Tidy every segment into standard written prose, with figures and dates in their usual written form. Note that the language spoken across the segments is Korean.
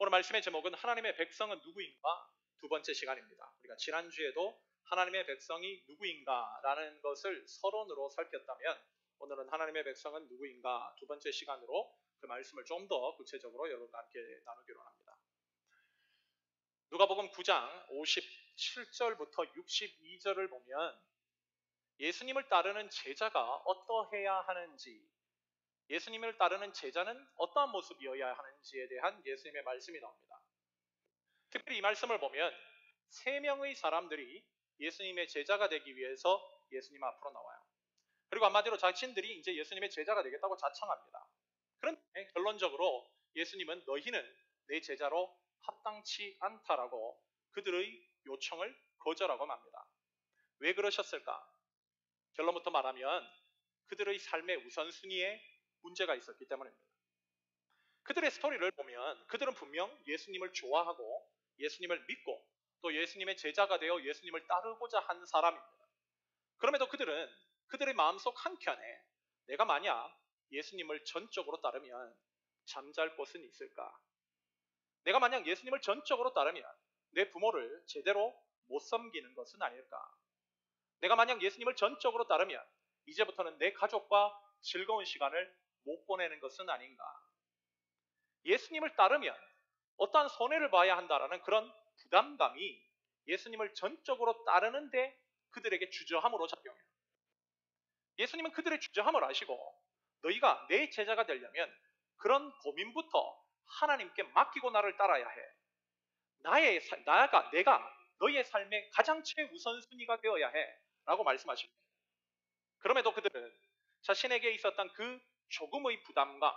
오늘 말씀의 제목은 하나님의 백성은 누구인가? 두 번째 시간입니다. 우리가 지난주에도 하나님의 백성이 누구인가 라는 것을 서론으로 살폈다면 오늘은 하나님의 백성은 누구인가 두 번째 시간으로 그 말씀을 좀 더 구체적으로 여러분과 함께 나누기로 합니다. 누가복음 9장 57절부터 62절을 보면 예수님을 따르는 제자가 어떠해야 하는지, 예수님을 따르는 제자는 어떠한 모습이어야 하는지에 대한 예수님의 말씀이 나옵니다. 특별히 이 말씀을 보면 세 명의 사람들이 예수님의 제자가 되기 위해서 예수님 앞으로 나와요. 그리고 한마디로 자신들이 이제 예수님의 제자가 되겠다고 자청합니다. 그런데 결론적으로 예수님은 너희는 내 제자로 합당치 않다라고 그들의 요청을 거절하고 맙니다. 왜 그러셨을까? 결론부터 말하면 그들의 삶의 우선순위에 문제가 있었기 때문입니다. 그들의 스토리를 보면 그들은 분명 예수님을 좋아하고 예수님을 믿고 또 예수님의 제자가 되어 예수님을 따르고자 한 사람입니다. 그럼에도 그들은 그들의 마음속 한켠에 내가 만약 예수님을 전적으로 따르면 잠잘 곳은 있을까? 내가 만약 예수님을 전적으로 따르면 내 부모를 제대로 못 섬기는 것은 아닐까? 내가 만약 예수님을 전적으로 따르면 이제부터는 내 가족과 즐거운 시간을 못 보내는 것은 아닌가? 예수님을 따르면 어떠한 손해를 봐야 한다라는 그런 부담감이 예수님을 전적으로 따르는데 그들에게 주저함으로 작용해요. 예수님은 그들의 주저함을 아시고 너희가 내 제자가 되려면 그런 고민부터 하나님께 맡기고 나를 따라야 해. 내가 너희의 삶의 가장 최우선순위가 되어야 해 라고 말씀하십니다. 그럼에도 그들은 자신에게 있었던 그 조금의 부담감,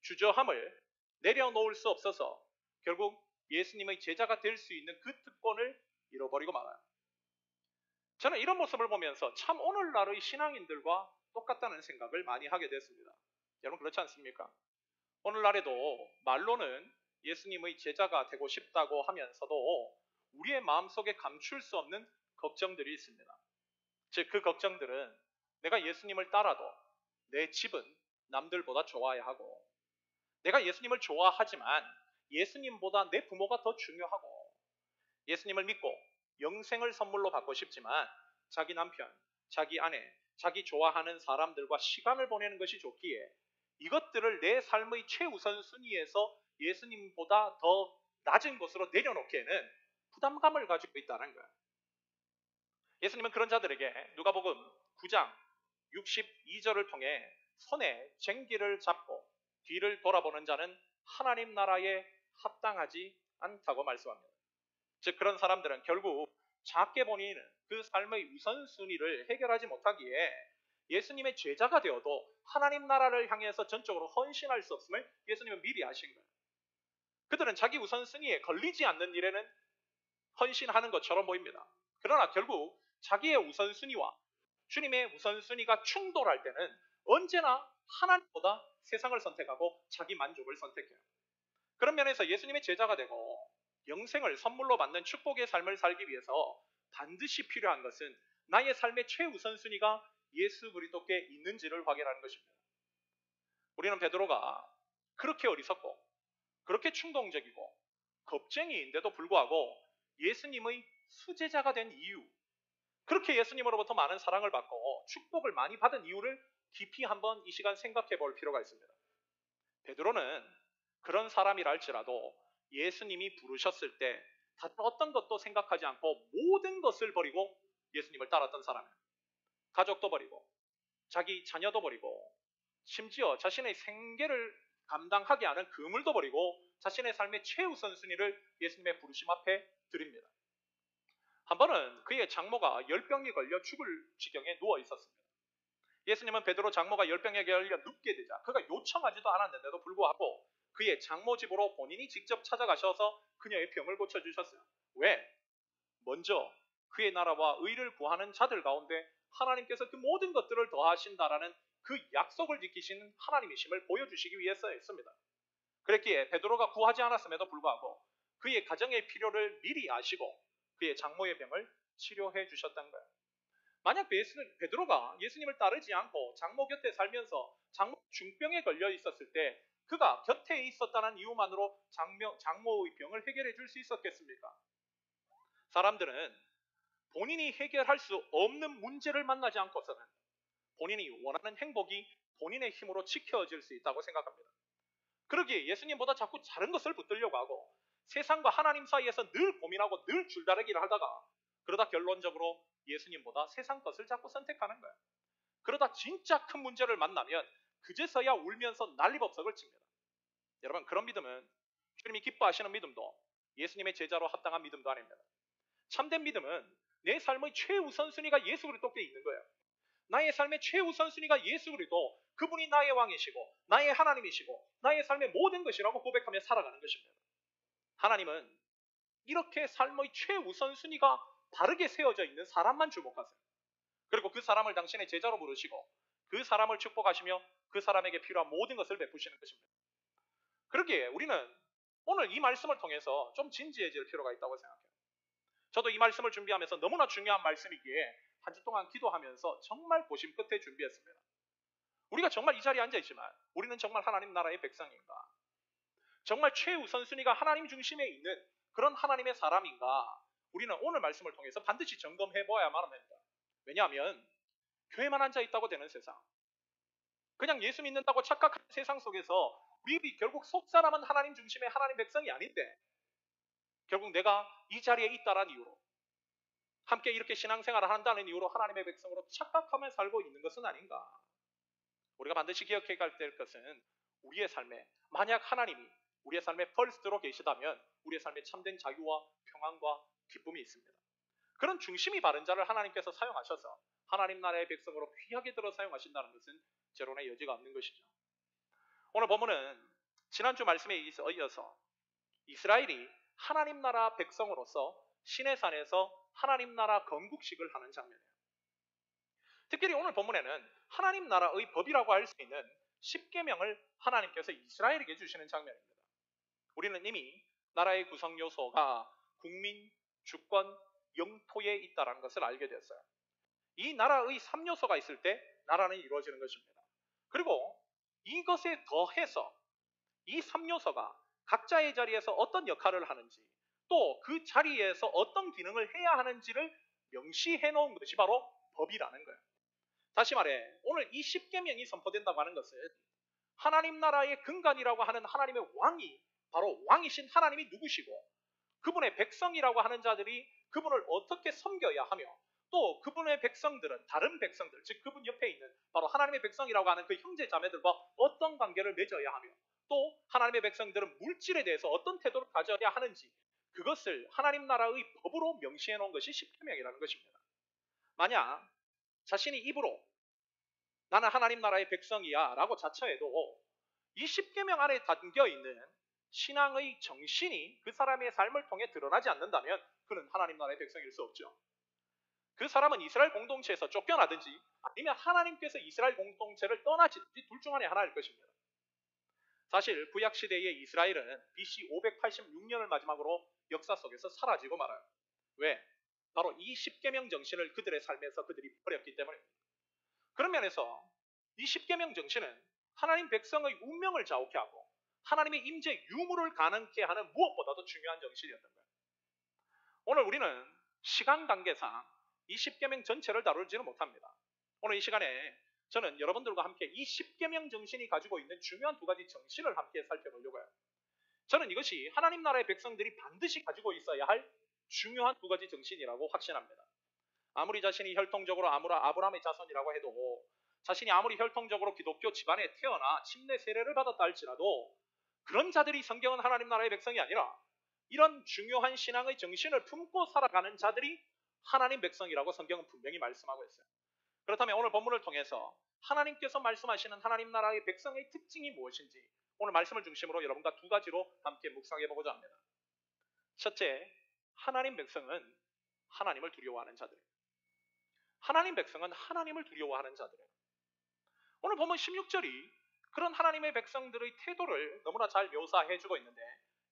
주저함을 내려놓을 수 없어서 결국 예수님의 제자가 될 수 있는 그 특권을 잃어버리고 말아요. 저는 이런 모습을 보면서 참 오늘날의 신앙인들과 똑같다는 생각을 많이 하게 됐습니다. 여러분 그렇지 않습니까? 오늘날에도 말로는 예수님의 제자가 되고 싶다고 하면서도 우리의 마음속에 감출 수 없는 걱정들이 있습니다. 즉 그 걱정들은 내가 예수님을 따라도 내 집은 남들보다 좋아야 하고, 내가 예수님을 좋아하지만 예수님보다 내 부모가 더 중요하고, 예수님을 믿고 영생을 선물로 받고 싶지만 자기 남편, 자기 아내, 자기 좋아하는 사람들과 시간을 보내는 것이 좋기에 이것들을 내 삶의 최우선 순위에서 예수님보다 더 낮은 곳으로 내려놓기에는 부담감을 가지고 있다는 거예요. 예수님은 그런 자들에게 누가복음 9장 62절을 통해 손에 쟁기를 잡고 뒤를 돌아보는 자는 하나님 나라에 합당하지 않다고 말씀합니다. 즉 그런 사람들은 결국 작게 보이는 그 삶의 우선순위를 해결하지 못하기에 예수님의 제자가 되어도 하나님 나라를 향해서 전적으로 헌신할 수 없음을 예수님은 미리 아신 거예요. 그들은 자기 우선순위에 걸리지 않는 일에는 헌신하는 것처럼 보입니다. 그러나 결국 자기의 우선순위와 주님의 우선순위가 충돌할 때는 언제나 하나님보다 세상을 선택하고 자기 만족을 선택해요. 그런 면에서 예수님의 제자가 되고 영생을 선물로 받는 축복의 삶을 살기 위해서 반드시 필요한 것은 나의 삶의 최우선순위가 예수 그리스도께 있는지를 확인하는 것입니다. 우리는 베드로가 그렇게 어리석고 그렇게 충동적이고 겁쟁이인데도 불구하고 예수님의 수제자가 된 이유, 그렇게 예수님으로부터 많은 사랑을 받고 축복을 많이 받은 이유를 깊이 한번 이 시간 생각해 볼 필요가 있습니다. 베드로는 그런 사람이라 할지라도 예수님이 부르셨을 때 다른 어떤 것도 생각하지 않고 모든 것을 버리고 예수님을 따랐던 사람이에요. 가족도 버리고 자기 자녀도 버리고 심지어 자신의 생계를 감당하게 하는 그물도 버리고 자신의 삶의 최우선순위를 예수님의 부르심 앞에 드립니다. 한 번은 그의 장모가 열병이 걸려 죽을 지경에 누워 있었습니다. 예수님은 베드로 장모가 열병에 걸려 눕게 되자 그가 요청하지도 않았는데도 불구하고 그의 장모 집으로 본인이 직접 찾아가셔서 그녀의 병을 고쳐주셨어요. 왜? 먼저 그의 나라와 의를 구하는 자들 가운데 하나님께서 그 모든 것들을 더하신다라는 그 약속을 지키신 하나님이심을 보여주시기 위해서였습니다. 그랬기에 베드로가 구하지 않았음에도 불구하고 그의 가정의 필요를 미리 아시고 그의 장모의 병을 치료해 주셨던 거예요. 만약 베드로가 예수님을 따르지 않고 장모 곁에 살면서 장모 중병에 걸려 있었을 때 그가 곁에 있었다는 이유만으로 장모의 병을 해결해 줄 수 있었겠습니까? 사람들은 본인이 해결할 수 없는 문제를 만나지 않고서는 본인이 원하는 행복이 본인의 힘으로 지켜질 수 있다고 생각합니다. 그러기에 예수님보다 자꾸 다른 것을 붙들려고 하고 세상과 하나님 사이에서 늘 고민하고 늘 줄다리기를 하다가 그러다 결론적으로 예수님보다 세상 것을 자꾸 선택하는 거예요. 그러다 진짜 큰 문제를 만나면 그제서야 울면서 난리법석을 칩니다. 여러분, 그런 믿음은 주님이 기뻐하시는 믿음도 예수님의 제자로 합당한 믿음도 아닙니다. 참된 믿음은 내 삶의 최우선순위가 예수 그리스도께 있는 거예요. 나의 삶의 최우선순위가 예수 그리스도, 그분이 나의 왕이시고 나의 하나님이시고 나의 삶의 모든 것이라고 고백하며 살아가는 것입니다. 하나님은 이렇게 삶의 최우선순위가 바르게 세워져 있는 사람만 주목하세요. 그리고 그 사람을 당신의 제자로 부르시고 그 사람을 축복하시며 그 사람에게 필요한 모든 것을 베푸시는 것입니다. 그러기에 우리는 오늘 이 말씀을 통해서 좀 진지해질 필요가 있다고 생각해요. 저도 이 말씀을 준비하면서 너무나 중요한 말씀이기에 한 주 동안 기도하면서 정말 고심 끝에 준비했습니다. 우리가 정말 이 자리에 앉아있지만 우리는 정말 하나님 나라의 백성인가? 정말 최우선순위가 하나님 중심에 있는 그런 하나님의 사람인가? 우리는 오늘 말씀을 통해서 반드시 점검해 보아야만 합니다. 왜냐하면 교회만 앉아있다고 되는 세상, 그냥 예수 믿는다고 착각하는 세상 속에서 우리 결국 속사람은 하나님 중심의 하나님 백성이 아닌데 결국 내가 이 자리에 있다는 이유로 함께 이렇게 신앙생활을 한다는 이유로 하나님의 백성으로 착각하며 살고 있는 것은 아닌가? 우리가 반드시 기억해야 될 것은 우리의 삶에 만약 하나님이 우리의 삶에 퍼스트로 계시다면 우리의 삶에 참된 자유와 평안과 기쁨이 있습니다. 그런 중심이 바른 자를 하나님께서 사용하셔서 하나님 나라의 백성으로 귀하게 들어 사용하신다는 것은 제론의 여지가 없는 것이죠. 오늘 본문은 지난주 말씀에 이어서 이스라엘이 하나님 나라 백성으로서 시내산에서 하나님 나라 건국식을 하는 장면이에요. 특별히 오늘 본문에는 하나님 나라의 법이라고 할 수 있는 10계명을 하나님께서 이스라엘에게 주시는 장면입니다. 우리는 이미 나라의 구성 요소가 국민, 주권, 영토에 있다는 것을 알게 되었어요. 이 나라의 3요소가 있을 때 나라는 이루어지는 것입니다. 그리고 이것에 더해서 이 3요소가 각자의 자리에서 어떤 역할을 하는지 또 그 자리에서 어떤 기능을 해야 하는지를 명시해 놓은 것이 바로 법이라는 거예요. 다시 말해 오늘 이 10계명이 선포된다고 하는 것은 하나님 나라의 근간이라고 하는 하나님의 왕이 바로 왕이신 하나님이 누구시고 그분의 백성이라고 하는 자들이 그분을 어떻게 섬겨야 하며 또 그분의 백성들은 다른 백성들, 즉 그분 옆에 있는 바로 하나님의 백성이라고 하는 그 형제 자매들과 어떤 관계를 맺어야 하며 또 하나님의 백성들은 물질에 대해서 어떤 태도를 가져야 하는지 그것을 하나님 나라의 법으로 명시해 놓은 것이 10계명이라는 것입니다. 만약 자신이 입으로 나는 하나님 나라의 백성이야 라고 자처해도 이 10계명 안에 담겨있는 신앙의 정신이 그 사람의 삶을 통해 드러나지 않는다면 그는 하나님 나라의 백성일 수 없죠. 그 사람은 이스라엘 공동체에서 쫓겨나든지 아니면 하나님께서 이스라엘 공동체를 떠나든지 둘 중 안에 하나일 것입니다. 사실 구약시대의 이스라엘은 BC 586년을 마지막으로 역사 속에서 사라지고 말아요. 왜? 바로 이 10계명 정신을 그들의 삶에서 그들이 버렸기 때문입니다. 그런 면에서 이 10계명 정신은 하나님 백성의 운명을 자욱해 하고 하나님의 임재 유무를 가능케 하는 무엇보다도 중요한 정신이었던 거예요. 오늘 우리는 시간 관계상 이 10계명 전체를 다루지는 못합니다. 오늘 이 시간에 저는 여러분들과 함께 이 10계명 정신이 가지고 있는 중요한 두 가지 정신을 함께 살펴보려고 해요. 저는 이것이 하나님 나라의 백성들이 반드시 가지고 있어야 할 중요한 두 가지 정신이라고 확신합니다. 아무리 자신이 혈통적으로 아브라함의 자손이라고 해도 자신이 아무리 혈통적으로 기독교 집안에 태어나 침례 세례를 받았다 할지라도 그런 자들이 성경은 하나님 나라의 백성이 아니라 이런 중요한 신앙의 정신을 품고 살아가는 자들이 하나님 백성이라고 성경은 분명히 말씀하고 있어요. 그렇다면 오늘 본문을 통해서 하나님께서 말씀하시는 하나님 나라의 백성의 특징이 무엇인지 오늘 말씀을 중심으로 여러분과 두 가지로 함께 묵상해보고자 합니다. 첫째, 하나님 백성은 하나님을 두려워하는 자들입니다. 하나님 백성은 하나님을 두려워하는 자들이에요. 오늘 보면 16절이 그런 하나님의 백성들의 태도를 너무나 잘 묘사해주고 있는데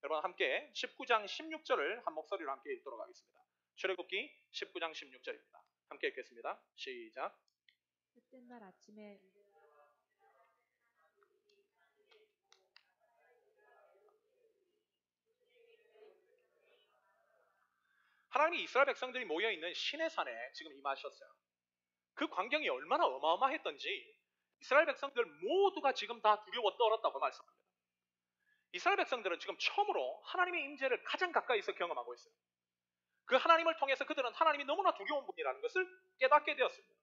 여러분 함께 19장 16절을 한 목소리로 함께 읽도록 하겠습니다. 출애굽기 19장 16절입니다. 함께 읽겠습니다. 시작. 그때 날 아침에 하나님이 이스라엘 백성들이 모여있는 시내산에 지금 임하셨어요. 그 광경이 얼마나 어마어마했던지 이스라엘 백성들 모두가 지금 다 두려워 떨었다고 말씀합니다. 이스라엘 백성들은 지금 처음으로 하나님의 임재를 가장 가까이서 경험하고 있어요. 그 하나님을 통해서 그들은 하나님이 너무나 두려운 분이라는 것을 깨닫게 되었습니다.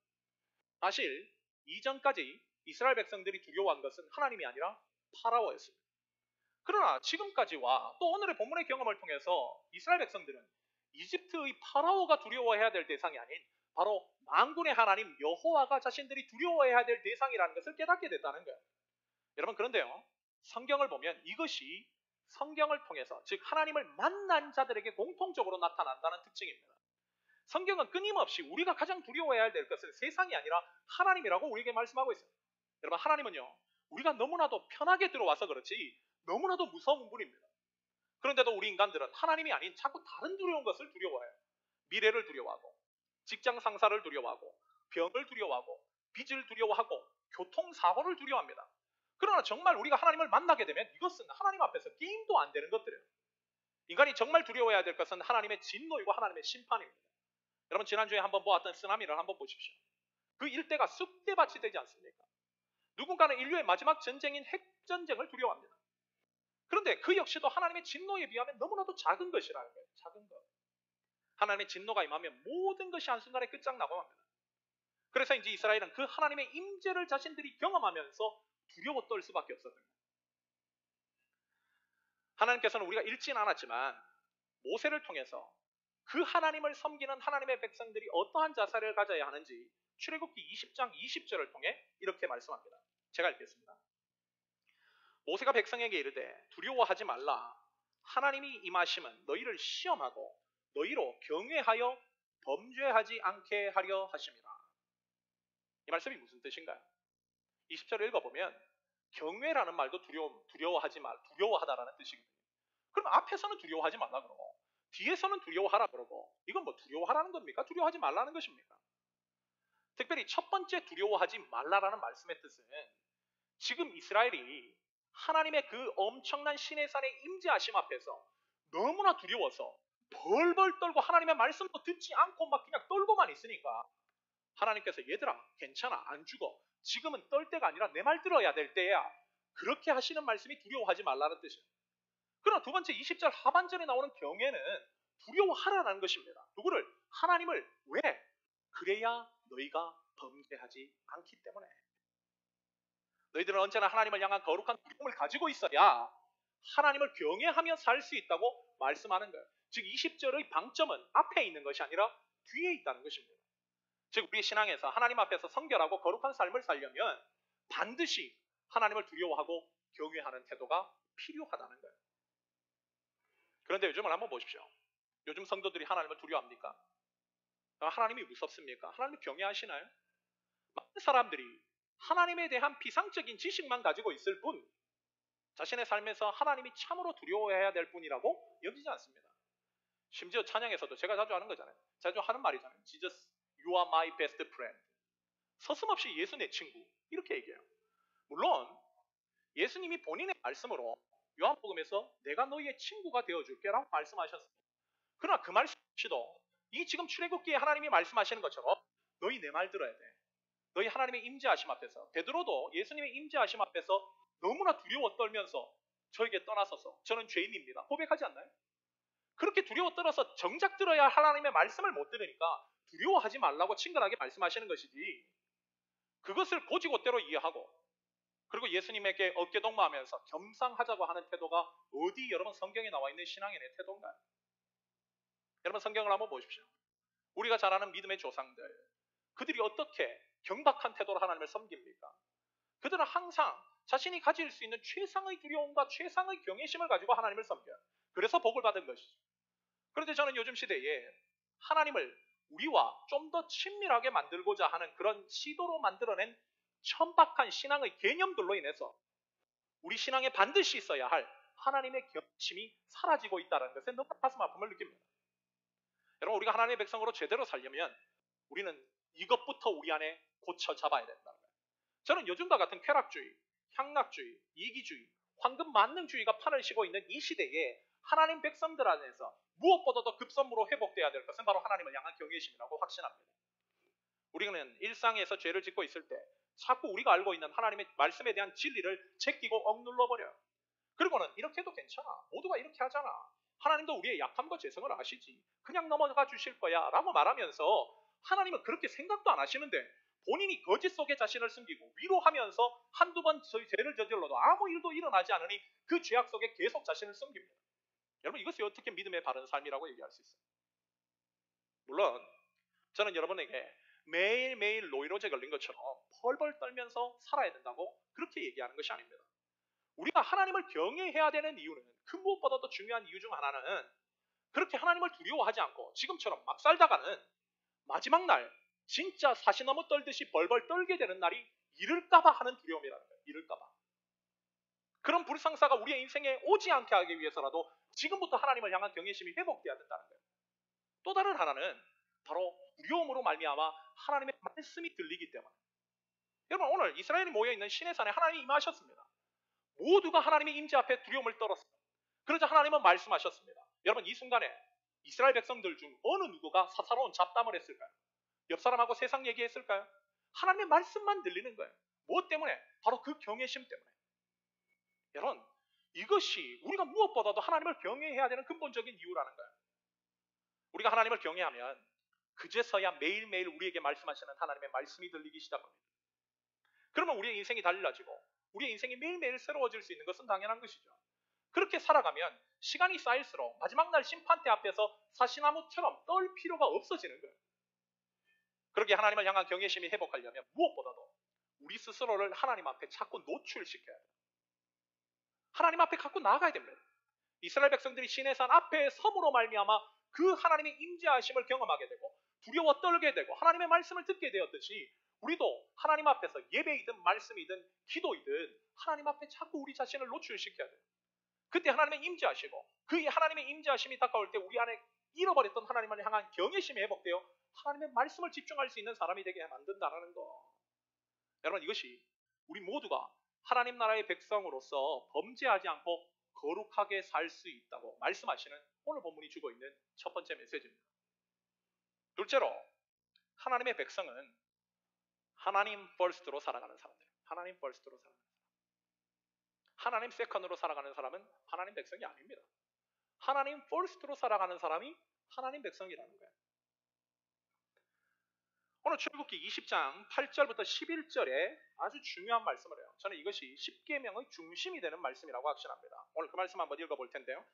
사실 이전까지 이스라엘 백성들이 두려워한 것은 하나님이 아니라 파라오였습니다. 그러나 지금까지와 또 오늘의 본문의 경험을 통해서 이스라엘 백성들은 이집트의 파라오가 두려워해야 될 대상이 아닌 바로 만군의 하나님 여호와가 자신들이 두려워해야 될 대상이라는 것을 깨닫게 됐다는 거예요. 여러분, 그런데요, 성경을 보면 이것이 성경을 통해서, 즉 하나님을 만난 자들에게 공통적으로 나타난다는 특징입니다. 성경은 끊임없이 우리가 가장 두려워해야 될 것은 세상이 아니라 하나님이라고 우리에게 말씀하고 있어요. 여러분, 하나님은요, 우리가 너무나도 편하게 들어와서 그렇지 너무나도 무서운 분입니다. 그런데도 우리 인간들은 하나님이 아닌 자꾸 다른 두려운 것을 두려워해요. 미래를 두려워하고, 직장 상사를 두려워하고, 병을 두려워하고, 빚을 두려워하고, 교통사고를 두려워합니다. 그러나 정말 우리가 하나님을 만나게 되면 이것은 하나님 앞에서 게임도 안 되는 것들이에요. 인간이 정말 두려워해야 될 것은 하나님의 진노이고 하나님의 심판입니다. 여러분, 지난주에 한번 보았던 쓰나미를 한번 보십시오. 그 일대가 쑥대밭이 되지 않습니까? 누군가는 인류의 마지막 전쟁인 핵전쟁을 두려워합니다. 그런데 그 역시도 하나님의 진노에 비하면 너무나도 작은 것이라는 거예요. 작은 것. 하나님의 진노가 임하면 모든 것이 한순간에 끝장나고 맙니다. 그래서 이제 이스라엘은 그 하나님의 임재를 자신들이 경험하면서 두려워 떨 수밖에 없었던 거예요. 하나님께서는 우리가 읽지는 않았지만 모세를 통해서 그 하나님을 섬기는 하나님의 백성들이 어떠한 자세를 가져야 하는지 출애굽기 20장 20절을 통해 이렇게 말씀합니다. 제가 읽겠습니다. 모세가 백성에게 이르되 두려워하지 말라. 하나님이 임하심은 너희를 시험하고 너희로 경외하여 범죄하지 않게 하려 하심이라. 이 말씀이 무슨 뜻인가요? 20절을 읽어보면 경외라는 말도 두려워하다라는 뜻이거든요. 그럼 앞에서는 두려워하지 말라 그러고 뒤에서는 두려워하라 그러고 이건 뭐 두려워하라는 겁니까? 두려워하지 말라는 것입니까? 특별히 첫 번째 두려워하지 말라라는 말씀의 뜻은 지금 이스라엘이 하나님의 그 엄청난 시내산의 임재하심 앞에서 너무나 두려워서 벌벌 떨고 하나님의 말씀도 듣지 않고 막 그냥 떨고만 있으니까 하나님께서 얘들아 괜찮아 안 죽어 지금은 떨 때가 아니라 내 말 들어야 될 때야 그렇게 하시는 말씀이 두려워하지 말라는 뜻이에요. 그러나 두 번째 20절 하반절에 나오는 경외는 두려워하라는 것입니다. 누구를? 하나님을. 왜? 그래야 너희가 범죄하지 않기 때문에. 너희들은 언제나 하나님을 향한 거룩한 두려움을 가지고 있어야 하나님을 경외하며 살 수 있다고 말씀하는 거예요. 즉 20절의 방점은 앞에 있는 것이 아니라 뒤에 있다는 것입니다. 즉 우리 신앙에서 하나님 앞에서 성결하고 거룩한 삶을 살려면 반드시 하나님을 두려워하고 경외하는 태도가 필요하다는 거예요. 그런데 요즘을 한번 보십시오. 요즘 성도들이 하나님을 두려워합니까? 하나님이 무섭습니까? 하나님을 경외하시나요? 많은 사람들이 하나님에 대한 비상적인 지식만 가지고 있을 뿐 자신의 삶에서 하나님이 참으로 두려워해야 될 뿐이라고 여기지 않습니다. 심지어 찬양에서도 제가 자주 하는 거잖아요. 자주 하는 말이잖아요. Jesus, you are my best friend. 서슴없이 예수 내 친구 이렇게 얘기해요. 물론 예수님이 본인의 말씀으로 요한복음에서 내가 너희의 친구가 되어줄게 라고 말씀하셨습니다. 그러나 그 말씀 없이도 이 지금 출애굽기에 하나님이 말씀하시는 것처럼 너희 내 말 들어야 돼. 너희 하나님의 임재하심 앞에서 베드로도 예수님의 임재하심 앞에서 너무나 두려워 떨면서 저에게 떠나서서 저는 죄인입니다 고백하지 않나요? 그렇게 두려워 떨어서 정작 들어야 할 하나님의 말씀을 못 들으니까 두려워하지 말라고 친근하게 말씀하시는 것이지 그것을 고지고대로 이해하고 그리고 예수님에게 어깨동무하면서 겸상하자고 하는 태도가 어디 여러분 성경에 나와 있는 신앙인의 태도인가요? 여러분 성경을 한번 보십시오. 우리가 잘 아는 믿음의 조상들 그들이 어떻게 경박한 태도로 하나님을 섬깁니까? 그들은 항상 자신이 가질 수 있는 최상의 두려움과 최상의 경외심을 가지고 하나님을 섬겨요. 그래서 복을 받은 것이죠. 그런데 저는 요즘 시대에 하나님을 우리와 좀 더 친밀하게 만들고자 하는 그런 시도로 만들어낸 천박한 신앙의 개념들로 인해서 우리 신앙에 반드시 있어야 할 하나님의 경외심이 사라지고 있다는 것에 너무 가슴 아픔을 느낍니다. 여러분 우리가 하나님의 백성으로 제대로 살려면 우리는 이것부터 우리 안에 고쳐 잡아야 된다는 거예요. 저는 요즘과 같은 쾌락주의, 향락주의, 이기주의, 황금 만능주의가 판을 씌고 있는 이 시대에 하나님 백성들 안에서 무엇보다도 급선무로 회복돼야 될 것은 바로 하나님을 향한 경외심이라고 확신합니다. 우리는 일상에서 죄를 짓고 있을 때 자꾸 우리가 알고 있는 하나님의 말씀에 대한 진리를 제끼고 억눌러버려요. 그리고는 이렇게 해도 괜찮아. 모두가 이렇게 하잖아. 하나님도 우리의 약함과 죄성을 아시지. 그냥 넘어가 주실 거야 라고 말하면서 하나님은 그렇게 생각도 안 하시는데 본인이 거짓 속에 자신을 숨기고 위로하면서 한두 번 죄를 저질러도 아무 일도 일어나지 않으니 그 죄악 속에 계속 자신을 숨깁니다. 여러분, 이것이 어떻게 믿음의 바른 삶이라고 얘기할 수 있어요? 물론 저는 여러분에게 매일매일 노이로제 걸린 것처럼 펄펄 떨면서 살아야 된다고 그렇게 얘기하는 것이 아닙니다. 우리가 하나님을 경외해야 되는 이유는 그 무엇보다도 중요한 이유 중 하나는 그렇게 하나님을 두려워하지 않고 지금처럼 막 살다가는 마지막 날 진짜 사시나무 떨듯이 벌벌 떨게 되는 날이 이를까봐 하는 두려움이라는 거예요. 이를까봐. 그런 불상사가 우리의 인생에 오지 않게 하기 위해서라도 지금부터 하나님을 향한 경외심이 회복돼야 된다는 거예요. 또 다른 하나는 바로 두려움으로 말미암아 하나님의 말씀이 들리기 때문에. 여러분, 오늘 이스라엘이 모여있는 시내산에 하나님이 임하셨습니다. 모두가 하나님의 임재 앞에 두려움을 떨었어요. 그러자 하나님은 말씀하셨습니다. 여러분, 이 순간에 이스라엘 백성들 중 어느 누구가 사사로운 잡담을 했을까요? 옆 사람하고 세상 얘기했을까요? 하나님의 말씀만 들리는 거예요. 무엇 때문에? 바로 그 경외심 때문에. 여러분, 이것이 우리가 무엇보다도 하나님을 경외해야 되는 근본적인 이유라는 거예요. 우리가 하나님을 경외하면 그제서야 매일매일 우리에게 말씀하시는 하나님의 말씀이 들리기 시작합니다. 그러면 우리의 인생이 달라지고 우리의 인생이 매일매일 새로워질 수 있는 것은 당연한 것이죠. 그렇게 살아가면 시간이 쌓일수록 마지막 날 심판대 앞에서 사시나무처럼 떨 필요가 없어지는 거예요. 그렇게 하나님을 향한 경외심이 회복하려면 무엇보다도 우리 스스로를 하나님 앞에 자꾸 노출시켜야 돼요. 하나님 앞에 갖고 나아가야 됩니다. 이스라엘 백성들이 시내산 앞에 섬으로 말미암아 그 하나님의 임재하심을 경험하게 되고 두려워 떨게 되고 하나님의 말씀을 듣게 되었듯이 우리도 하나님 앞에서 예배이든 말씀이든 기도이든 하나님 앞에 자꾸 우리 자신을 노출시켜야 돼요. 그때 하나님의 임재하시고 그 하나님의 임재하심이 다가올 때 우리 안에 잃어버렸던 하나님을 향한 경외심이 회복되어 하나님의 말씀을 집중할 수 있는 사람이 되게 만든다는 거. 여러분, 이것이 우리 모두가 하나님 나라의 백성으로서 범죄하지 않고 거룩하게 살 수 있다고 말씀하시는 오늘 본문이 주고 있는 첫 번째 메시지입니다. 둘째로, 하나님의 백성은 하나님 퍼스트로 살아가는 사람들. 하나님 퍼스트로 살아가는 사람. 하나님 세컨으로 살아가는 사람은 하나님 백성이 아닙니다. 하나님 퍼스트로 살아가는 사람이 하나님 백성이라는 거예요. 오늘 출애굽기 20장 8절부터 11절에 아주 중요한 말씀을 해요. 저는 이것이 십계명의 중심이 되는 말씀이라고 확신합니다. 오늘 그 말씀 한번 읽어볼 텐데요.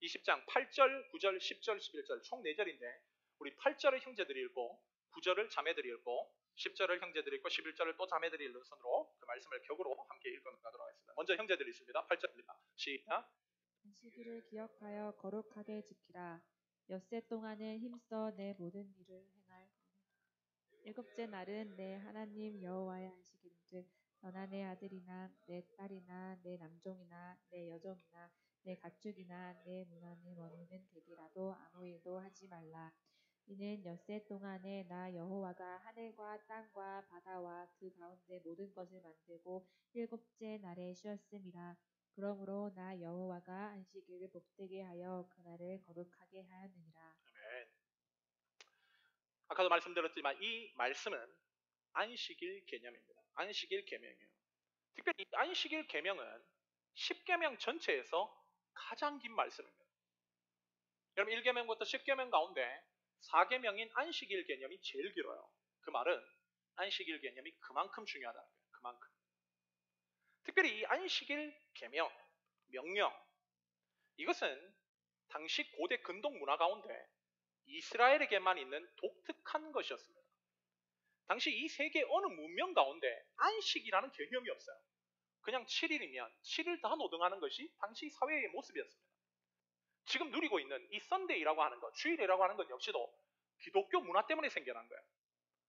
20장 8절, 9절, 10절, 11절 총 4절인데 우리 8절을 형제들이 읽고 9절을 자매들이 읽고 10절을 형제들이 읽고 11절을 또 자매들이 읽는 순으로 그 말씀을 격으로 함께 읽어가도록 하겠습니다. 먼저 형제들이 있습니다. 8절입니다. 시작. 안식일을 기억하여 거룩하게 지키라. 엿새 동안은 힘써 내 모든 일을 행할. 일곱째 날은 내 하나님 여호와의 안식일인즉 너나 내 아들이나 내 딸이나 내 남종이나 내 여종이나 내 가축이나 내 문 안에 머무는 객이라도 아무 일도 하지 말라. 이는 엿새 동안에 나 여호와가 하늘과 땅과 바다와 그 가운데 모든 것을 만들고 일곱째 날에 쉬었음이라. 그러므로 나 여호와가 안식일을 복되게 하여 그날을 거룩하게 하였느니라. 아멘. 아까도 말씀드렸지만 이 말씀은 안식일 개념입니다. 안식일 계명이에요. 특별히 이 안식일 계명은 10계명 전체에서 가장 긴 말씀입니다. 여러분, 1계명부터 10계명 가운데 4계명인 안식일 개념이 제일 길어요. 그 말은 안식일 개념이 그만큼 중요하다는 거예요. 그만큼. 특별히 이 안식일 계명, 명령, 이것은 당시 고대 근동 문화 가운데 이스라엘에게만 있는 독특한 것이었습니다. 당시 이 세계 어느 문명 가운데 안식이라는 개념이 없어요. 그냥 7일이면 7일 다 노동하는 것이 당시 사회의 모습이었습니다. 지금 누리고 있는 이 썬데이라고 하는 것, 주일이라고 하는 것 역시도 기독교 문화 때문에 생겨난 거예요.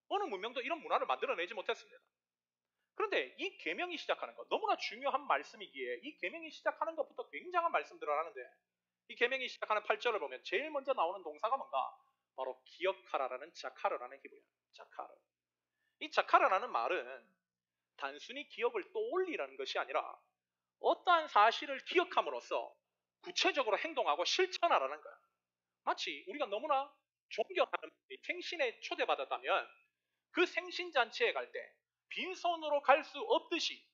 어느 문명도 이런 문화를 만들어내지 못했습니다. 그런데 이 계명이 시작하는 것, 너무나 중요한 말씀이기에 이 계명이 시작하는 것부터 굉장한 말씀들을 하는데 이 계명이 시작하는 8절을 보면 제일 먼저 나오는 동사가 뭔가? 바로 기억하라라는 자카르라는 히브리어예요. 자카르. 이 자카르라는 말은 단순히 기억을 떠올리라는 것이 아니라 어떠한 사실을 기억함으로써 구체적으로 행동하고 실천하라는 거야. 마치 우리가 너무나 존경하는 생신에 초대받았다면 그 생신잔치에 갈 때 빈손으로 갈 수 없듯이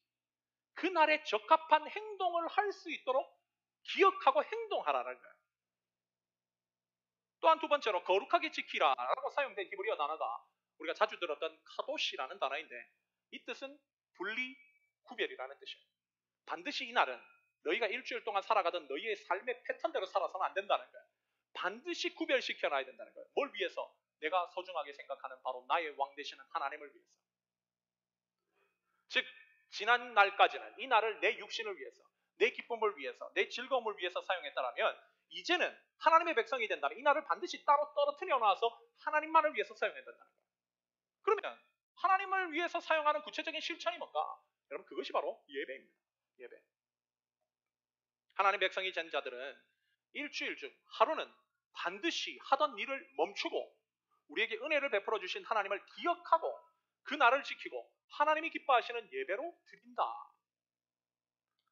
그날에 적합한 행동을 할 수 있도록 기억하고 행동하라는 거야. 또한 두 번째로 거룩하게 지키라라고 사용된 히브리어 단어가 우리가 자주 들었던 카도시라는 단어인데 이 뜻은 분리, 구별이라는 뜻이에요. 반드시 이날은 너희가 일주일 동안 살아가던 너희의 삶의 패턴대로 살아서는 안 된다는 거예요. 반드시 구별시켜놔야 된다는 거예요. 뭘 위해서? 내가 소중하게 생각하는 바로 나의 왕 되시는 하나님을 위해서. 즉 지난 날까지는 이 날을 내 육신을 위해서, 내 기쁨을 위해서, 내 즐거움을 위해서 사용했다면 이제는 하나님의 백성이 된다면 이 날을 반드시 따로 떨어뜨려 놔서 하나님만을 위해서 사용해야 된다는 거예요. 그러면 하나님을 위해서 사용하는 구체적인 실천이 뭔가? 여러분 그것이 바로 예배입니다. 예배. 하나님 백성이 된 자들은 일주일 중 하루는 반드시 하던 일을 멈추고 우리에게 은혜를 베풀어 주신 하나님을 기억하고 그 날을 지키고 하나님이 기뻐하시는 예배로 드린다.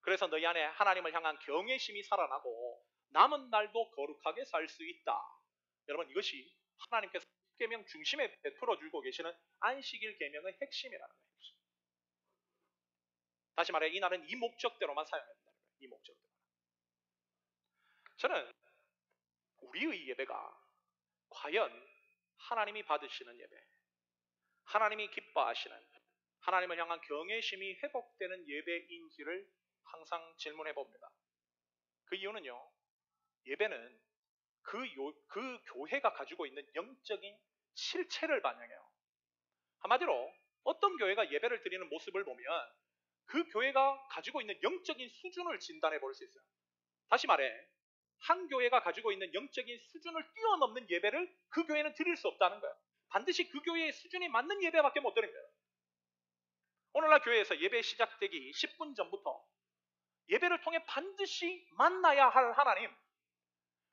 그래서 너희 안에 하나님을 향한 경외심이 살아나고 남은 날도 거룩하게 살 수 있다. 여러분 이것이 하나님께서 계명 중심에 베풀어 주고 계시는 안식일 계명의 핵심이라는 거예요. 다시 말해 이 날은 이 목적대로만 사용해야 된다는 거예요. 이 목적대로. 저는 우리의 예배가 과연 하나님이 받으시는 예배, 하나님이 기뻐하시는 하나님을 향한 경외심이 회복되는 예배인지를 항상 질문해 봅니다. 그 이유는요, 예배는 그 교회가 가지고 있는 영적인 실체를 반영해요. 한마디로 어떤 교회가 예배를 드리는 모습을 보면 그 교회가 가지고 있는 영적인 수준을 진단해 볼 수 있어요. 다시 말해 한 교회가 가지고 있는 영적인 수준을 뛰어넘는 예배를 그 교회는 드릴 수 없다는 거예요. 반드시 그 교회의 수준이 맞는 예배밖에 못 드립니다. 오늘날 교회에서 예배 시작되기 10분 전부터 예배를 통해 반드시 만나야 할 하나님,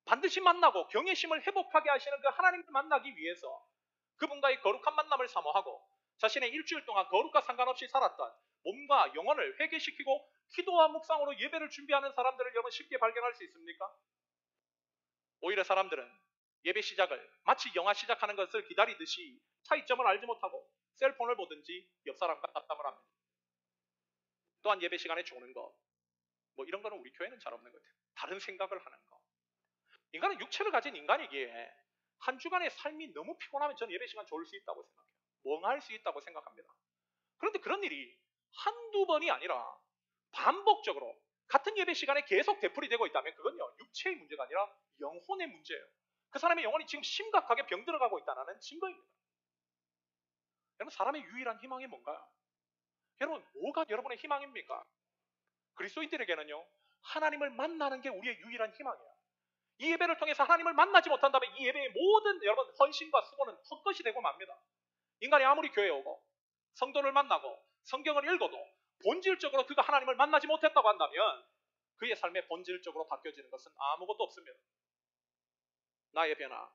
반드시 만나고 경외심을 회복하게 하시는 그 하나님을 만나기 위해서 그분과의 거룩한 만남을 사모하고 자신의 일주일 동안 거룩과 상관없이 살았던 몸과 영혼을 회개시키고 기도와 묵상으로 예배를 준비하는 사람들을 여러분 쉽게 발견할 수 있습니까? 오히려 사람들은 예배 시작을 마치 영화 시작하는 것을 기다리듯이 차이점을 알지 못하고 셀폰을 보든지 옆 사람과 잡담을 합니다. 또한 예배 시간에 조는 것, 뭐 이런 거는 우리 교회는 잘 없는 것 같아요. 다른 생각을 하는 거. 인간은 육체를 가진 인간이기에 한 주간의 삶이 너무 피곤하면 저는 예배 시간 졸을 수 있다고 생각해요. 멍할 수 있다고 생각합니다. 그런데 그런 일이 한두 번이 아니라 반복적으로 같은 예배 시간에 계속 되풀이되고 있다면 그건요 육체의 문제가 아니라 영혼의 문제예요. 그 사람의 영혼이 지금 심각하게 병들어가고 있다는 증거입니다. 여러분 사람의 유일한 희망이 뭔가요? 여러분 뭐가 여러분의 희망입니까? 그리스도인들에게는요 하나님을 만나는 게 우리의 유일한 희망이에요. 이 예배를 통해서 하나님을 만나지 못한다면 이 예배의 모든 여러분 헌신과 수고는 헛것이 되고 맙니다. 인간이 아무리 교회에 오고 성도를 만나고 성경을 읽어도 본질적으로 그가 하나님을 만나지 못했다고 한다면 그의 삶의 본질적으로 바뀌어지는 것은 아무것도 없습니다. 나의 변화,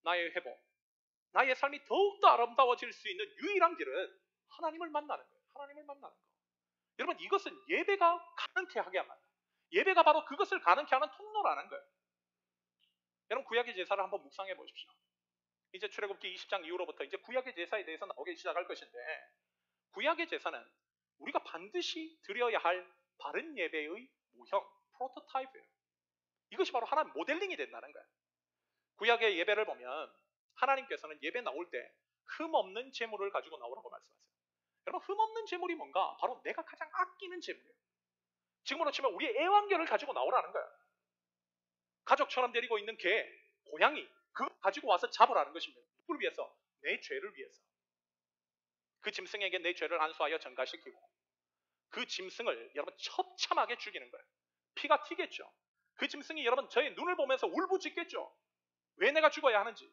나의 회복, 나의 삶이 더욱더 아름다워질 수 있는 유일한 길은 하나님을 만나는 거예요. 하나님을 만나는 거. 여러분 이것은 예배가 가능케 하게 합니다. 예배가 바로 그것을 가능케 하는 통로라는 거예요. 여러분 구약의 제사를 한번 묵상해 보십시오. 이제 출애굽기 20장 이후로부터 이제 구약의 제사에 대해서 나오기 시작할 것인데 구약의 제사는 우리가 반드시 드려야 할 바른 예배의 모형, 프로토타입이에요. 이것이 바로 하나님 모델링이 된다는 거예요. 구약의 예배를 보면 하나님께서는 예배 나올 때 흠없는 제물을 가지고 나오라고 말씀하세요. 여러분 흠없는 제물이 뭔가? 바로 내가 가장 아끼는 제물이에요. 지금으로 치면 우리의 애완견을 가지고 나오라는 거예요. 가족처럼 데리고 있는 개, 고양이 그거 가지고 와서 잡으라는 것입니다. 누구를 위해서? 내 죄를 위해서. 그 짐승에게 내 죄를 안수하여 전가시키고 그 짐승을 여러분 처참하게 죽이는 거예요. 피가 튀겠죠. 그 짐승이 여러분 저의 눈을 보면서 울부짖겠죠. 왜 내가 죽어야 하는지.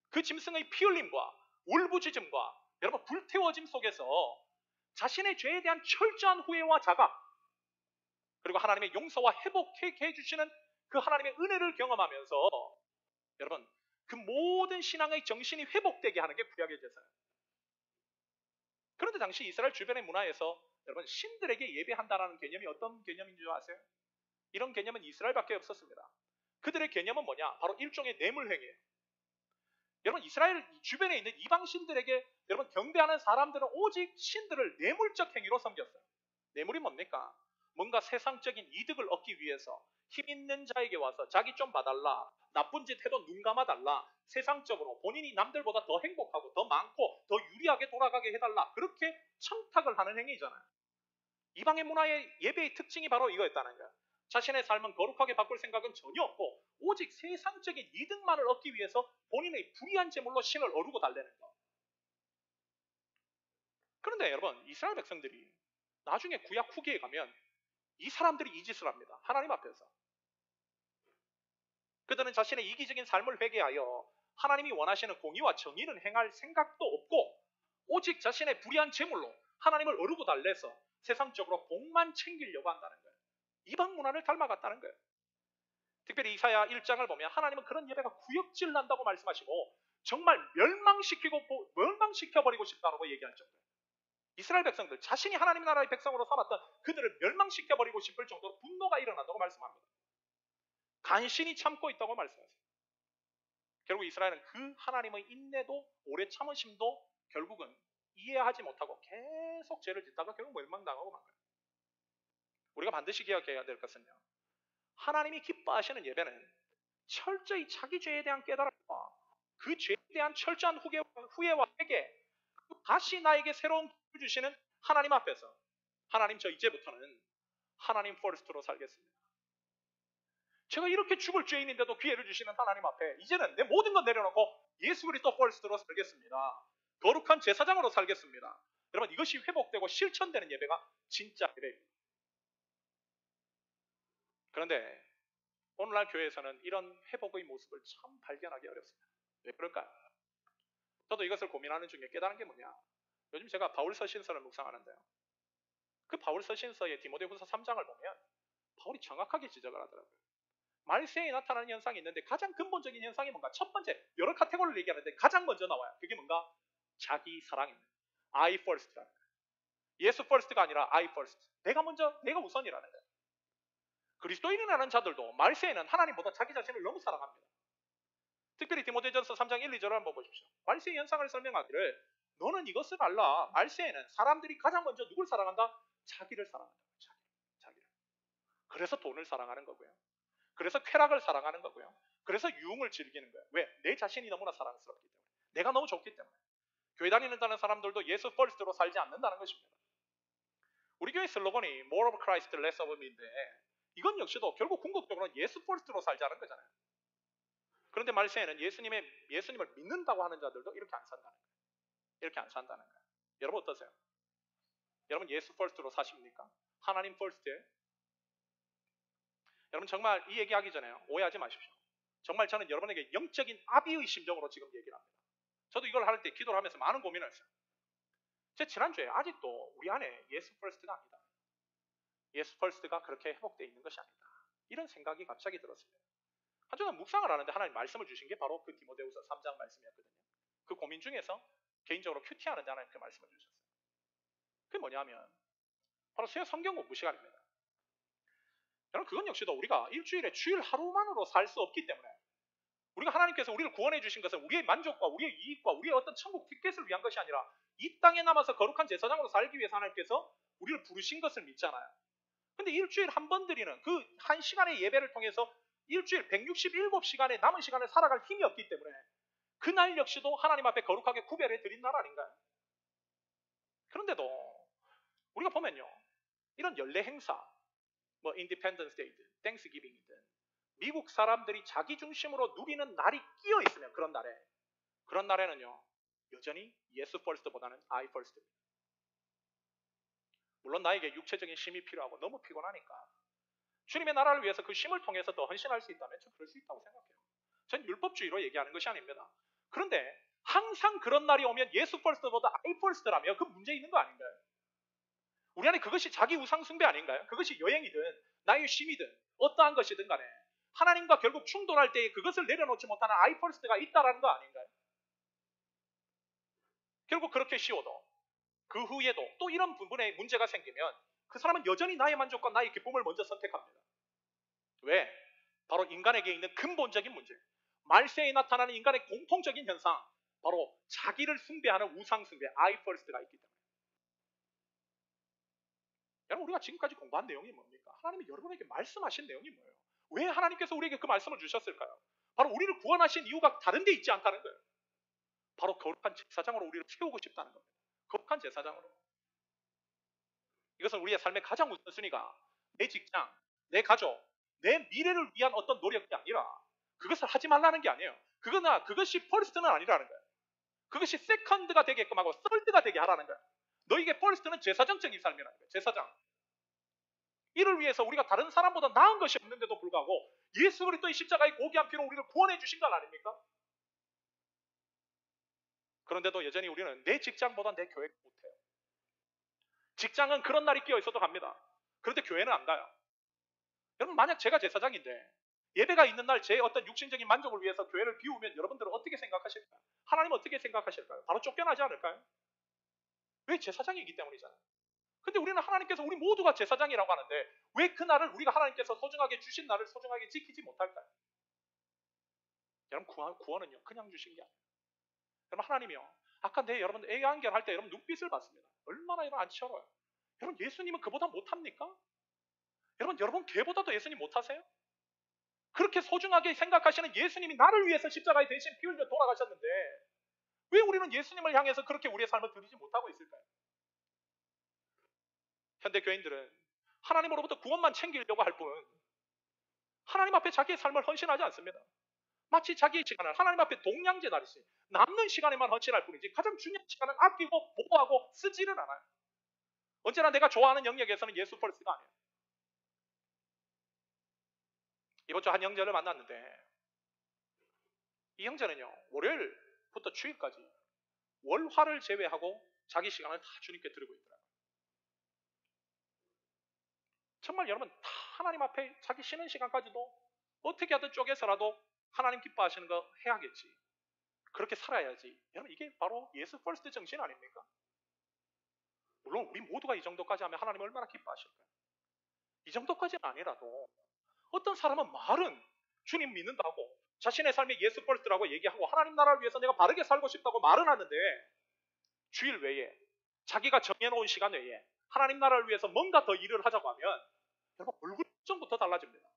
그 짐승의 피 흘림과 울부짖음과 여러분 불태워짐 속에서 자신의 죄에 대한 철저한 후회와 자각 그리고 하나님의 용서와 회복해 해주시는 그 하나님의 은혜를 경험하면서 여러분 그 모든 신앙의 정신이 회복되게 하는 게 구약의 제사예요. 그런데 당시 이스라엘 주변의 문화에서 여러분 신들에게 예배한다라는 개념이 어떤 개념인 줄 아세요? 이런 개념은 이스라엘밖에 없었습니다. 그들의 개념은 뭐냐? 바로 일종의 뇌물행위예요. 여러분, 이스라엘 주변에 있는 이방신들에게 여러분 경배하는 사람들은 오직 신들을 뇌물적 행위로 섬겼어요. 뇌물이 뭡니까? 뭔가 세상적인 이득을 얻기 위해서 힘 있는 자에게 와서 자기 좀 봐달라, 나쁜 짓 해도 눈 감아달라, 세상적으로 본인이 남들보다 더 행복하고 더 많고 더 유리하게 돌아가게 해달라, 그렇게 청탁을 하는 행위잖아요. 이방의 문화의 예배의 특징이 바로 이거였다는 거예요. 자신의 삶은 거룩하게 바꿀 생각은 전혀 없고 오직 세상적인 이득만을 얻기 위해서 본인의 불의한 제물로 신을 어루고 달래는 것. 그런데 여러분, 이스라엘 백성들이 나중에 구약 후기에 가면 이 사람들이 이 짓을 합니다. 하나님 앞에서. 그들은 자신의 이기적인 삶을 회개하여 하나님이 원하시는 공의와 정의는 행할 생각도 없고 오직 자신의 불의한 제물로 하나님을 어루고 달래서 세상적으로 복만 챙기려고 한다는 거예요. 이방 문화를 닮아갔다는 거예요. 특별히 이사야 1장을 보면 하나님은 그런 예배가 구역질 난다고 말씀하시고 정말 멸망시켜버리고 싶다고 얘기할 정도예요. 이스라엘 백성들, 자신이 하나님 나라의 백성으로 삼았던 그들을 멸망시켜버리고 싶을 정도로 분노가 일어난다고 말씀합니다. 간신히 참고 있다고 말씀하세요. 결국 이스라엘은 그 하나님의 인내도 오래 참으심도 결국은 이해하지 못하고 계속 죄를 짓다가 결국 멸망당하고 만 거예요. 우리가 반드시 기억해야 될 것은요, 하나님이 기뻐하시는 예배는 철저히 자기 죄에 대한 깨달음과 그 죄에 대한 철저한 후회와 회개, 다시 나에게 새로운 기회를 주시는 하나님 앞에서 하나님, 저 이제부터는 하나님 퍼스트로 살겠습니다. 제가 이렇게 죽을 죄인인데도 기회를 주시는 하나님 앞에 이제는 내 모든 것 내려놓고 예수 그리스도 퍼스트로 살겠습니다. 거룩한 제사장으로 살겠습니다. 여러분, 이것이 회복되고 실천되는 예배가 진짜 예배입니다. 그런데 오늘날 교회에서는 이런 회복의 모습을 참 발견하기 어렵습니다. 왜 그럴까요? 저도 이것을 고민하는 중에 깨달은 게 뭐냐, 요즘 제가 바울서신서를 묵상하는데요, 그 바울서신서의 디모데후서 3장을 보면 바울이 정확하게 지적을 하더라고요. 말세에 나타나는 현상이 있는데 가장 근본적인 현상이 뭔가? 첫 번째, 여러 카테고리를 얘기하는데 가장 먼저 나와요. 그게 뭔가? 자기 사랑입니다. I first라는 거예요. 예수 first가 아니라 I first. 내가 먼저, 내가 우선이라는 거예요. 그리스도인이라는 자들도 말세에는 하나님보다 자기 자신을 너무 사랑합니다. 특별히 디모데전서 3장 1, 2절을 한번 보십시오. 말세의 현상을 설명하기를 너는 이것을 알라. 말세에는 사람들이 가장 먼저 누굴 사랑한다? 자기를 사랑한다. 자기를. 그래서 돈을 사랑하는 거고요. 그래서 쾌락을 사랑하는 거고요. 그래서 유흥을 즐기는 거예요. 왜? 내 자신이 너무나 사랑스럽기 때문에. 내가 너무 좋기 때문에. 교회 다니는 사람들도 예수 퍼스트로 살지 않는다는 것입니다. 우리 교회 슬로건이 More of Christ, Less of Me인데 이건 역시도 결국 궁극적으로는 예수 퍼스트로 살자는 거잖아요. 그런데 말세에는 예수님을 믿는다고 하는 자들도 이렇게 안 산다는 거예요. 이렇게 안 산다는 거예요. 여러분 어떠세요? 여러분 예수 퍼스트로 사십니까? 하나님 퍼스트에? 여러분 정말 이 얘기하기 전에 오해하지 마십시오. 정말 저는 여러분에게 영적인 아비의 심정으로 지금 얘기를 합니다. 저도 이걸 할 때 기도를 하면서 많은 고민을 했어요. 제 지난주에 아직도 우리 안에 예수 퍼스트가 아니다, 예수 퍼스트가 그렇게 회복되어 있는 것이 아니다, 이런 생각이 갑자기 들었습니다. 한주간 묵상을 하는데 하나님 말씀을 주신 게 바로 그 디모데후서 3장 말씀이었거든요. 그 고민 중에서 개인적으로 큐티하는데 하나님 그 말씀을 주셨어요. 그게 뭐냐면 바로 새 성경 공부 시간입니다. 여러분 그건 역시도 우리가 일주일에 주일 하루만으로 살 수 없기 때문에 우리가 하나님께서 우리를 구원해 주신 것은 우리의 만족과 우리의 이익과 우리의 어떤 천국 티켓을 위한 것이 아니라 이 땅에 남아서 거룩한 제사장으로 살기 위해서 하나님께서 우리를 부르신 것을 믿잖아요. 근데 일주일 한 번 드리는 그 한 시간의 예배를 통해서 일주일 167시간의 남은 시간을 살아갈 힘이 없기 때문에 그날 역시도 하나님 앞에 거룩하게 구별해 드린 날 아닌가요? 그런데도 우리가 보면요, 이런 연례 행사, 뭐 인디펜던스 데이든 땡스기빙이든 미국 사람들이 자기 중심으로 누리는 날이 끼어 있으면 그런 날에는요 여전히 예수 퍼스트보다는 I 퍼스트입니다. 물론 나에게 육체적인 힘이 필요하고 너무 피곤하니까 주님의 나라를 위해서 그 힘을 통해서 더 헌신할 수 있다면 저 그럴 수 있다고 생각해요. 전 율법주의로 얘기하는 것이 아닙니다. 그런데 항상 그런 날이 오면 예수 퍼스트보다 I 퍼스트라면 그 문제 있는 거 아닌가요? 우리 안에 그것이 자기 우상 숭배 아닌가요? 그것이 여행이든 나의 쉼이든 어떠한 것이든 간에 하나님과 결국 충돌할 때에 그것을 내려놓지 못하는 I 퍼스트가 있다라는 거 아닌가요? 결국 그렇게 쉬워도 그 후에도 또 이런 부분에 문제가 생기면 그 사람은 여전히 나의 만족과 나의 기쁨을 먼저 선택합니다. 왜? 바로 인간에게 있는 근본적인 문제. 말세에 나타나는 인간의 공통적인 현상, 바로 자기를 숭배하는 우상 숭배, I first가 있기 때문에. 여러분, 우리가 지금까지 공부한 내용이 뭡니까? 하나님이 여러분에게 말씀하신 내용이 뭐예요? 왜 하나님께서 우리에게 그 말씀을 주셨을까요? 바로 우리를 구원하신 이유가 다른 데 있지 않다는 거예요. 바로 거룩한 제사장으로 우리를 세우고 싶다는 겁니다. 거룩한 제사장으로. 이것은 우리의 삶의 가장 우선순위가 내 직장, 내 가족, 내 미래를 위한 어떤 노력이 아니라 그것을 하지 말라는 게 아니에요. 그것이 퍼스트는 아니라는 거예요. 그것이 세컨드가 되게끔 하고 서드가 되게 하라는 거예요. 너에게 퍼스트는 제사장적인 삶이라는 거예요. 제사장. 이를 위해서 우리가 다른 사람보다 나은 것이 없는데도 불구하고 예수 그리스도의 십자가의 고귀한 피로 우리를 구원해 주신 것 아닙니까? 그런데도 여전히 우리는 내 직장보다 내 교회가 못해요. 직장은 그런 날이 끼어 있어도 갑니다. 그런데 교회는 안 가요. 여러분, 만약 제가 제사장인데 예배가 있는 날 제 어떤 육신적인 만족을 위해서 교회를 비우면 여러분들은 어떻게 생각하실까요? 하나님은 어떻게 생각하실까요? 바로 쫓겨나지 않을까요? 왜? 제사장이기 때문이잖아요. 근데 우리는 하나님께서 우리 모두가 제사장이라고 하는데 왜 그 날을 우리가 하나님께서 소중하게 주신 날을 소중하게 지키지 못할까요? 여러분, 구원은요 그냥 주신 게 아니에요. 여러분, 하나님이요 아까 여러분 애완견 할 때 여러분 눈빛을 봤습니다. 얼마나 여러분 안치어요. 여러분, 예수님은 그보다 못합니까? 여러분 걔보다도 예수님 못하세요? 그렇게 소중하게 생각하시는 예수님이 나를 위해서 십자가에 대신 피 흘려 돌아가셨는데 왜 우리는 예수님을 향해서 그렇게 우리의 삶을 드리지 못하고 있을까요? 현대 교인들은 하나님으로부터 구원만 챙기려고 할 뿐 하나님 앞에 자기의 삶을 헌신하지 않습니다. 마치 자기의 시간을 하나님 앞에 동량제다리시 남는 시간에만 헌신할 뿐이지 가장 중요한 시간은 아끼고 보호하고 쓰지는 않아요. 언제나 내가 좋아하는 영역에서는 예수 펄스가 아니에요. 이번 주 한 형제를 만났는데 이 형제는요 월요일부터 주일까지 월화를 제외하고 자기 시간을 다 주님께 드리고 있더라고요. 정말 여러분 다 하나님 앞에 자기 쉬는 시간까지도 어떻게 하든 쪼개서라도 하나님 기뻐하시는 거 해야겠지. 그렇게 살아야지. 여러분, 이게 바로 예수 퍼스트 정신 아닙니까? 물론 우리 모두가 이 정도까지 하면 하나님 얼마나 기뻐하실까요? 이 정도까지는 아니라도 어떤 사람은 말은 주님 믿는다고 자신의 삶에 예수 퍼스트라고 얘기하고 하나님 나라를 위해서 내가 바르게 살고 싶다고 말은 하는데 주일 외에 자기가 정해놓은 시간 외에 하나님 나라를 위해서 뭔가 더 일을 하자고 하면 여러분 얼굴 표정부터 달라집니다.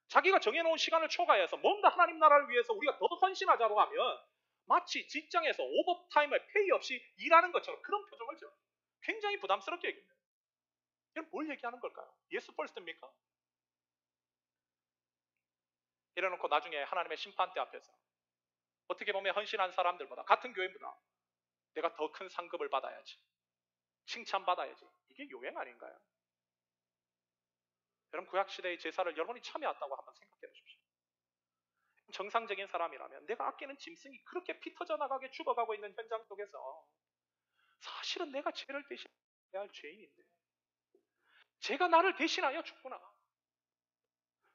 자기가 정해놓은 시간을 초과해서 뭔가 하나님 나라를 위해서 우리가 더 헌신하자고 하면 마치 직장에서 오버타임을 페이 없이 일하는 것처럼 그런 표정을 지어요. 굉장히 부담스럽게 얘기합니다. 이건 뭘 얘기하는 걸까요? 예수 퍼스트입니까? 이래놓고 나중에 하나님의 심판대 앞에서 어떻게 보면 헌신한 사람들보다 같은 교회보다 내가 더 큰 상급을 받아야지, 칭찬받아야지, 이게 요행 아닌가요? 여러분, 구약시대의 제사를 여러분이 참여했다고 한번 생각해 보십시오. 정상적인 사람이라면 내가 아끼는 짐승이 그렇게 피 터져나가게 죽어가고 있는 현장 속에서 사실은 내가 죄를 대신해야 할 죄인인데 죄가 나를 대신하여 죽구나.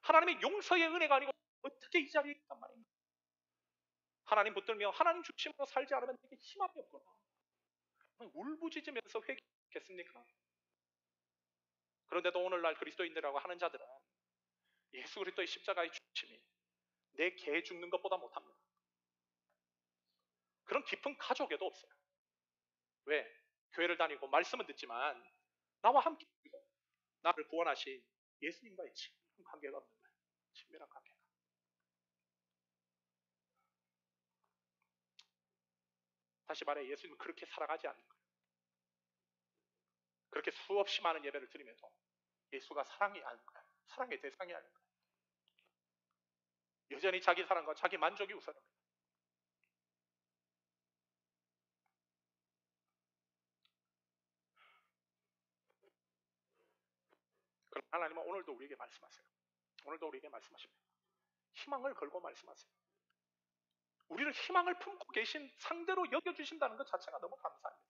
하나님의 용서의 은혜가 아니고 어떻게 이 자리에 있단 말인가. 하나님 붙들며 하나님 중심으로 살지 않으면 내게 희망이 없구나. 울부짖으면서 회개했겠습니까? 그런데도 오늘날 그리스도인들이라고 하는 자들은 예수 그리스도의 십자가의 중심이 내 개 죽는 것보다 못합니다. 그런 깊은 가족에도 없어요. 왜? 교회를 다니고 말씀은 듣지만 나와 함께 나를 구원하신 예수님과의 친밀한 관계가 없는 거예요. 친밀한 관계가. 다시 말해 예수님은 그렇게 살아가지 않는 거예요. 그렇게 수없이 많은 예배를 드리면서 예수가 사랑이 아닌 거예요. 사랑의 대상이 아닌 거예요. 여전히 자기 사랑과 자기 만족이 우선입니다. 그럼 하나님은 오늘도 우리에게 말씀하세요. 오늘도 우리에게 말씀하십니다. 희망을 걸고 말씀하세요. 우리를 희망을 품고 계신 상대로 여겨주신다는 것 자체가 너무 감사합니다.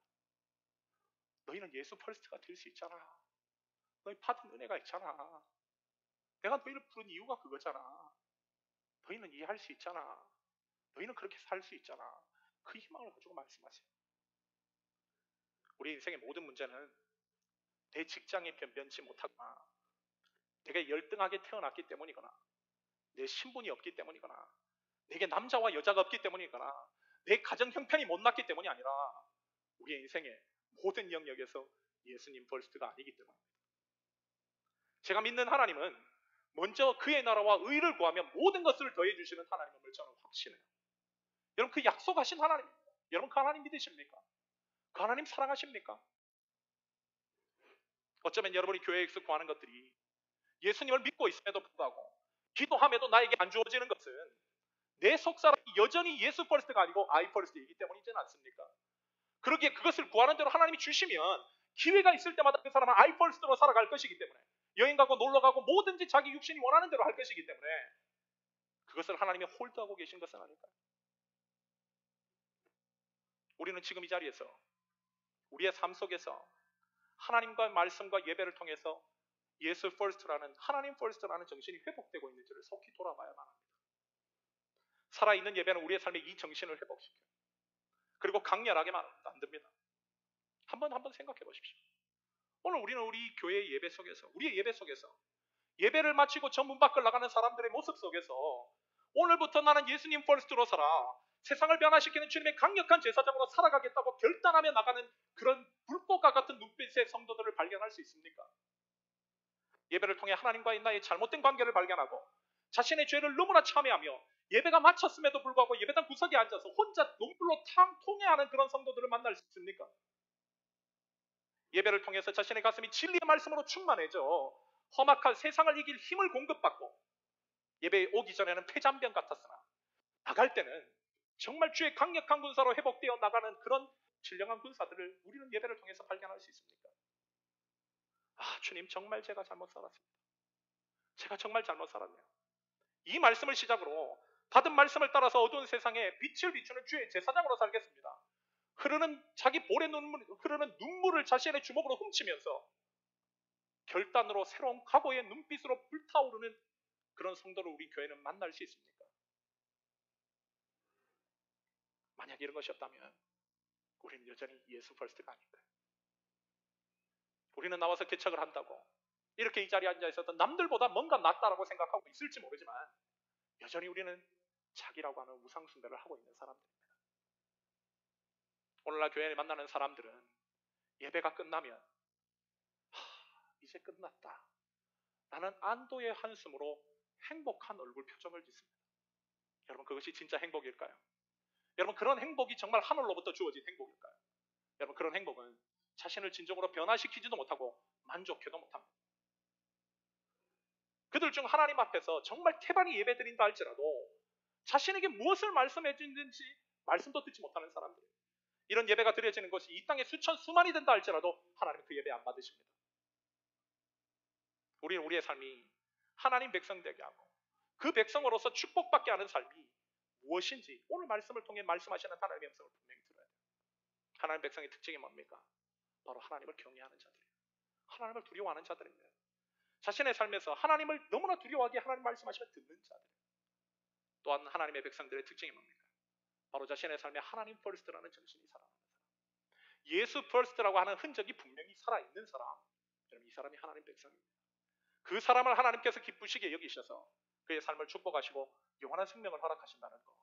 너희는 예수 퍼스트가 될 수 있잖아. 너희 받은 은혜가 있잖아. 내가 너희를 부른 이유가 그거잖아. 너희는 이해할 수 있잖아. 너희는 그렇게 살 수 있잖아. 그 희망을 가지고 말씀하세요. 우리 인생의 모든 문제는 내 직장에 변변치 못하거나 내가 열등하게 태어났기 때문이거나 내 신분이 없기 때문이거나 내게 남자와 여자가 없기 때문이거나 내 가정 형편이 못났기 때문이 아니라 우리의 인생의 모든 영역에서 예수님 퍼스트가 아니기 때문입니다. 제가 믿는 하나님은 먼저 그의 나라와 의를 구하면 모든 것을 더해 주시는 하나님임을 저는 확신해요. 여러분 그 약속하신 하나님입니다. 여러분 그 하나님 믿으십니까? 그 하나님 사랑하십니까? 어쩌면 여러분이 교회에서 구하는 것들이 예수님을 믿고 있음에도 불구하고 기도함에도 나에게 안 주어지는 것은 내 속사람이 여전히 예수 퍼스트가 아니고 아이 퍼스트이기 때문이지 않습니까? 그러기에 그것을 구하는 대로 하나님이 주시면 기회가 있을 때마다 그 사람은 아이 퍼스트로 살아갈 것이기 때문에 여행 가고 놀러 가고 뭐든지 자기 육신이 원하는 대로 할 것이기 때문에 그것을 하나님이 홀드하고 계신 것은 아닐까요? 우리는 지금 이 자리에서 우리의 삶 속에서 하나님과 말씀과 예배를 통해서 예수 퍼스트라는 하나님 퍼스트라는 정신이 회복되고 있는지를 속히 돌아봐야만 합니다. 살아있는 예배는 우리의 삶에 이 정신을 회복시켜요. 그리고 강렬하게 만듭니다. 한번 생각해 보십시오. 오늘 우리는 우리 교회의 예배 속에서 우리의 예배 속에서 예배를 마치고 저 문 밖을 나가는 사람들의 모습 속에서 오늘부터 나는 예수님 퍼스트로 살아 세상을 변화시키는 주님의 강력한 제사장으로 살아가겠다고 결단하며 나가는 그런 불꽃과 같은 눈빛의 성도들을 발견할 수 있습니까? 예배를 통해 하나님과의 나의 잘못된 관계를 발견하고 자신의 죄를 너무나 참회하며 예배가 마쳤음에도 불구하고 예배당 구석에 앉아서 혼자 눈물로 통해하는 그런 성도들을 만날 수 있습니까? 예배를 통해서 자신의 가슴이 진리의 말씀으로 충만해져 험악한 세상을 이길 힘을 공급받고 예배에 오기 전에는 폐잔병 같았으나 나갈 때는 정말 주의 강력한 군사로 회복되어 나가는 그런 신령한 군사들을 우리는 예배를 통해서 발견할 수 있습니까? 아, 주님 정말 제가 잘못 살았습니다. 제가 정말 잘못 살았네요. 이 말씀을 시작으로 받은 말씀을 따라서 어두운 세상에 빛을 비추는 주의 제사장으로 살겠습니다. 자기 볼에 흐르는 눈물을 자신의 주먹으로 훔치면서 결단으로 새로운 각오의 눈빛으로 불타오르는 그런 성도를 우리 교회는 만날 수 있습니까? 만약 이런 것이 없다면 우리는 여전히 예수 퍼스트가 아닐까요? 우리는 나와서 개척을 한다고 이렇게 이 자리에 앉아 있었던 남들보다 뭔가 낫다라고 생각하고 있을지 모르지만 여전히 우리는 자기라고 하는 우상 숭배를 하고 있는 사람들입니다. 오늘날 교회에 만나는 사람들은 예배가 끝나면 이제 끝났다 라는 안도의 한숨으로 행복한 얼굴 표정을 짓습니다. 여러분 그것이 진짜 행복일까요? 여러분 그런 행복이 정말 하늘로부터 주어진 행복일까요? 여러분 그런 행복은 자신을 진정으로 변화시키지도 못하고 만족해도 못합니다. 그들 중 하나님 앞에서 정말 태반이 예배드린다 할지라도 자신에게 무엇을 말씀해 주는지 말씀도 듣지 못하는 사람들, 이런 예배가 드려지는 것이 이 땅에 수만이 된다 할지라도 하나님은 그 예배 안 받으십니다. 우리는 우리의 삶이 하나님 백성 되게 하고 그 백성으로서 축복받게 하는 삶이 무엇인지 오늘 말씀을 통해 말씀하시는 하나님의 백성을 분명히 들어야 돼요. 하나님 백성의 특징이 뭡니까? 바로 하나님을 경외하는 자들이에요. 하나님을 두려워하는 자들입니다. 자신의 삶에서 하나님을 너무나 두려워하게 하나님 말씀하시면 듣는 자들. 또한 하나님의 백성들의 특징이 뭡니까? 바로 자신의 삶에 하나님 퍼스트라는 정신이 살아나는 사람. 예수 퍼스트라고 하는 흔적이 분명히 살아있는 사람. 여러분 이 사람이 하나님 백성입니다. 그 사람을 하나님께서 기쁘시게 여기셔서 그의 삶을 축복하시고 영원한 생명을 허락하신다는 것.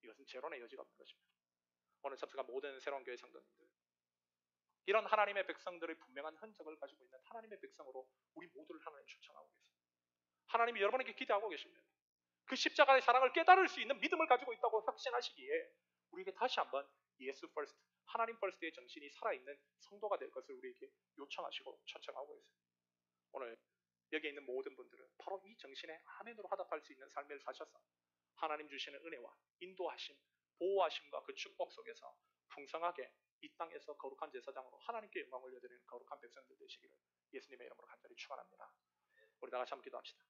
이것은 재론의 여지가 없는 것입니다. 오늘 접수가 모든 새로운 교회 성도님들, 이런 하나님의 백성들의 분명한 흔적을 가지고 있는 하나님의 백성으로 우리 모두를 하나님 초청하고 계십니다. 하나님이 여러분에게 기대하고 계십니다. 그 십자가의 사랑을 깨달을 수 있는 믿음을 가지고 있다고 확신하시기에 우리에게 다시 한번 예수 퍼스트, 하나님 퍼스트의 정신이 살아있는 성도가 될 것을 우리에게 요청하시고 초청하고 계세요. 오늘 여기 있는 모든 분들은 바로 이 정신에 아멘으로 화답할 수 있는 삶을 사셔서 하나님 주시는 은혜와 인도하심, 보호하심과 그 축복 속에서 풍성하게 이 땅에서 거룩한 제사장으로 하나님께 영광을 올려드리는 거룩한 백성들 되시기를 예수님의 이름으로 간절히 축원합니다. 우리 다 같이 한번 기도합시다.